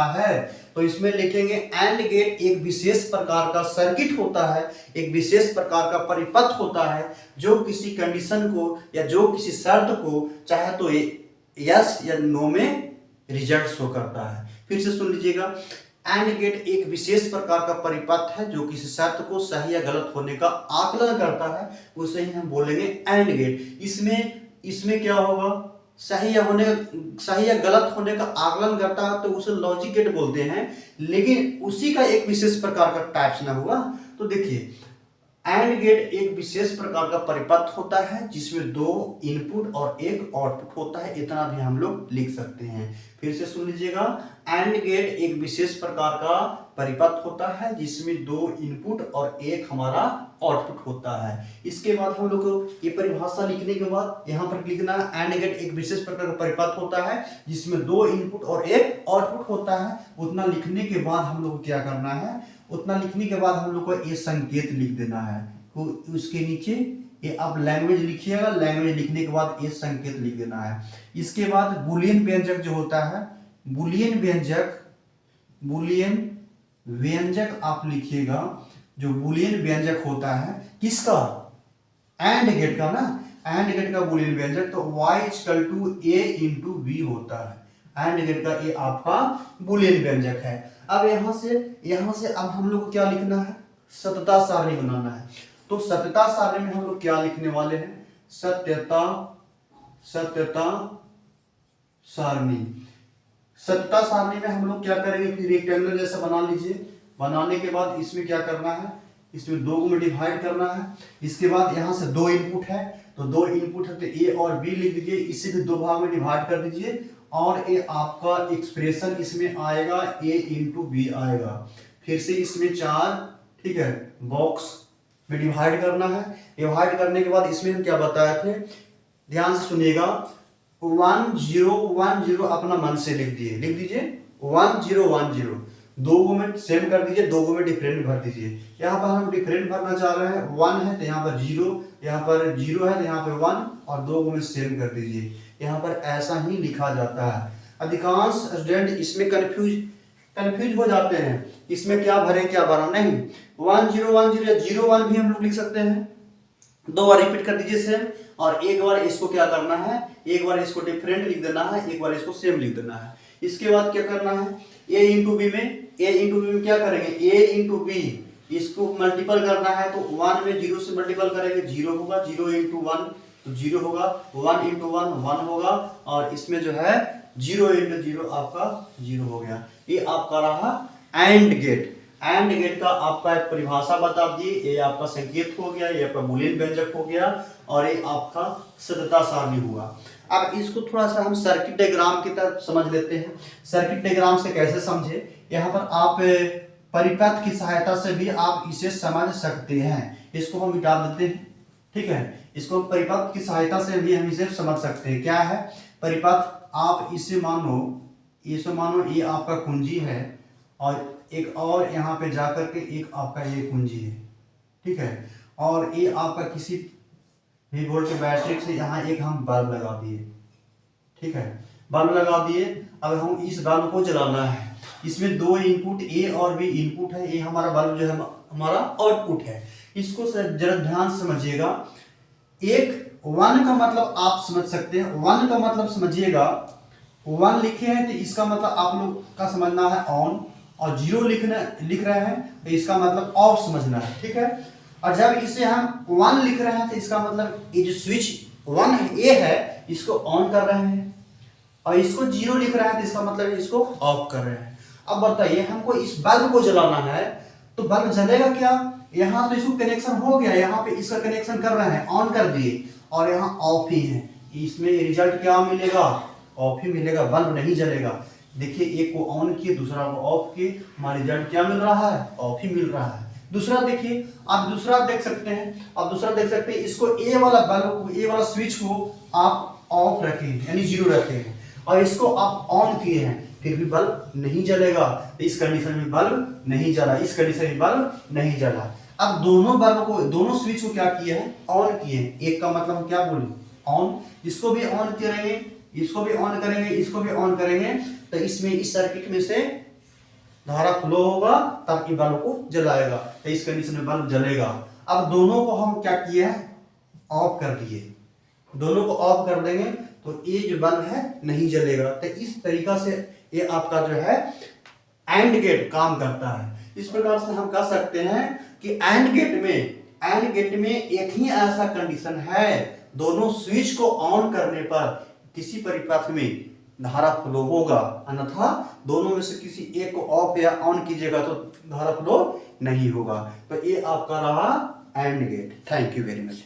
है तो इसमें लिखेंगे एंड गेट एक विशेष प्रकार का सर्किट होता है, एक विशेष प्रकार का परिपथ होता है जो किसी कंडीशन को या जो किसी शर्त को चाहे तो यस या नो में रिजल्ट शो करता है। फिर से सुन लीजिएगा, एंड गेट एक विशेष प्रकार का परिपथ है जो किसी शर्त को सही या गलत होने का आकलन करता है, उसे ही हम बोलेंगे एंड गेट। इसमें क्या होगा, सही या गलत होने का आकलन करता है तो उसे लॉजिक गेट बोलते हैं, लेकिन उसी का एक विशेष प्रकार का टाइप्स ना हुआ। तो देखिए, एंड गेट एक विशेष प्रकार का परिपथ होता है जिसमें 2 इनपुट और 1 आउटपुट होता है, इतना भी हम लोग लिख सकते हैं। फिर से सुन लीजिएगा, एंड गेट एक विशेष प्रकार का परिपथ होता है जिसमें 2 इनपुट और 1 हमारा आउटपुट होता है। इसके बाद हम लोग को ये परिभाषा लिखने के बाद यहाँ पर लिखना है, एंड गेट एक विशेष प्रकार का परिपथ होता है जिसमें 2 इनपुट और 1 आउटपुट होता है। उतना लिखने के बाद हम लोग को क्या करना है, उतना लिखने के बाद हम लोग को ये संकेत लिख देना है। तो उसके नीचे ये आप लैंग्वेज लिखिएगा, लैंग्वेज लिखने के बाद ये संकेत लिख देना है। इसके बाद बुलियन व्यंजक जो होता है, बुलियन व्यंजक आप लिखिएगा। जो बुलियन व्यंजक होता है किसका, एंड गेट का ना, एंड गेट का बुलियन व्यंजक तो y = a × b होता है। एंड गेट का ये आपका बुलियन व्यंजक है। अब यहाँ से अब हम लोग को क्या लिखना है, सत्यता सारणी बनाना है। तो सत्यता सारणी में हम लोग क्या लिखने वाले हैं, सत्यता सारणी। सत्यता सारणी में हम लोग क्या करेंगे, फिर रेक्टेंगुलर जैसा बना लीजिए। बनाने के बाद इसमें क्या करना है, इसमें 2 में डिवाइड करना है। इसके बाद यहाँ से 2 इनपुट है तो 2 इनपुट है तो ए और बी लिख दीजिए, इसे भी 2 भाग में डिवाइड कर दीजिए और ये आपका एक्सप्रेशन इसमें आएगा a × b आएगा। फिर से इसमें 4, ठीक है, बॉक्स में डिवाइड करना है। डिवाइड करने के बाद इसमें हम क्या बताए थे, ध्यान से सुनिएगा, 1 0 1 0 अपना मन से लिख दीजिए 1 0 1 0, 2 में सेम कर दीजिए, 2 में डिफरेंट भर दीजिए। यहाँ पर हम डिफरेंट भरना चाह रहे हैं, 1 है तो यहाँ पर 0, यहाँ पर 0 है तो यहाँ पर 1 और 2 में सेम कर दीजिए। यहाँ पर ऐसा ही लिखा जाता है। अधिकांश स्टूडेंट इसमें कंफ्यूज हो जाते हैं, इसमें क्या भरे क्या भरा नहीं। 1 0 1 0 या 0 1 भी हम लोग लिख सकते हैं। 2 बार रिपीट कर दीजिए सेम, और एक बार इसको क्या करना है, एक बार इसको डिफरेंट लिख देना है, एक बार इसको सेम लिख देना है। इसके बाद क्या करना है, a × b में क्या करेंगे, a × b इसको मल्टीपल करना है तो 1 में 0 से मल्टीपल करेंगे 0 होगा, 0 × 1 तो 0 होगा, 1 × 1 1 होगा, और इसमें जो है 0 × 0 आपका 0 हो गया। ये आपका रहा एंड गेट। एंड गेट का आपका एक परिभाषा बता दी, ये आपका संकेत हो गया, ये आपका बुलियन व्यंजक हो गया, और ये आपका सत्यता सारणी हुआ। अब इसको थोड़ा सा हम सर्किट डायग्राम की तरह समझ लेते हैं। सर्किट डायग्राम से कैसे समझे, यहाँ पर आप परिपथ की सहायता से भी आप इसे समझ सकते हैं। इसको हम मिटा देते हैं, ठीक है, इसको परिपथ की सहायता से भी हम इसे समझ सकते हैं। क्या है परिपथ, आप इसे मानो ये आपका कुंजी है और एक और यहाँ पे जाकर के एक आपका ये कुंजी है, ठीक है, और ये आपका किसी भी वोल्ट के बैटरी से यहाँ एक हम बल्ब लगा दिए, ठीक है, बल्ब लगा दिए। अब हम इस बल्ब को जलाना है, इसमें 2 इनपुट a और b इनपुट है, ये हमारा बल्ब जो है हमारा आउटपुट है। इसको जरा ध्यान से समझिएगा। एक 1 का मतलब आप समझ सकते हैं, 1 का मतलब समझिएगा, 1 लिखे हैं तो इसका मतलब आप लोग का समझना है ऑन, और 0 लिख रहे हैं तो इसका मतलब ऑफ समझना है, ठीक है। और जब इसे हम 1 लिख रहे हैं तो इसका मतलब ये जो स्विच 1 ए है इसको ऑन कर रहे हैं, और इसको 0 लिख रहे हैं तो इसका मतलब इसको ऑफ कर रहे हैं। अब बताइए हमको इस बल्ब को जलाना है तो बल्ब जलेगा क्या, यहाँ तो इसको कनेक्शन हो गया, यहाँ पे इसका कनेक्शन कर रहे हैं, ऑन कर दिए, और यहाँ ऑफ ही है, इसमें रिजल्ट क्या मिलेगा, ऑफ ही मिलेगा, बल्ब नहीं जलेगा। देखिए एक को ऑन किए दूसरा को ऑफ किए, हमारा रिजल्ट क्या मिल रहा है, ऑफ ही मिल रहा है। दूसरा देखिए, आप दूसरा देख सकते हैं, इसको ए वाला बल्ब, ए वाला स्विच को आप ऑफ रखे हैं यानी 0 रखे हैं, और इसको आप ऑन किए हैं, फिर भी बल्ब नहीं जलेगा। तो इस कंडीशन में बल्ब नहीं जला, इस कंडीशन में बल्ब नहीं जला। अब दोनों स्विच को क्या किए हैं, ऑन किए हैं। एक का मतलब क्या बोले, ऑन, इसको भी ऑन करेंगे, इसको भी ऑन करेंगे, इसको भी ऑन करेंगे, तो इसमें इस सर्किट में से धारा फ्लो होगा तब ये बल्ब को जलाएगा, तो इस कंडीशन में बल्ब जलेगा। अब दोनों को हम क्या किए हैं, ऑफ कर दिए, दोनों को ऑफ कर देंगे तो ये जो बल्ब है नहीं जलेगा। तो इस तरीका से ये आपका जो है एंड गेट काम करता है। इस प्रकार से हम कह सकते हैं कि एंड गेट में एक ही ऐसा कंडीशन है, दोनों स्विच को ऑन करने पर किसी परिपथ में धारा फ्लो होगा, अन्यथा दोनों में से किसी एक को ऑफ या ऑन कीजिएगा तो धारा फ्लो नहीं होगा। तो ये आपका रहा and gate. Thank you very much.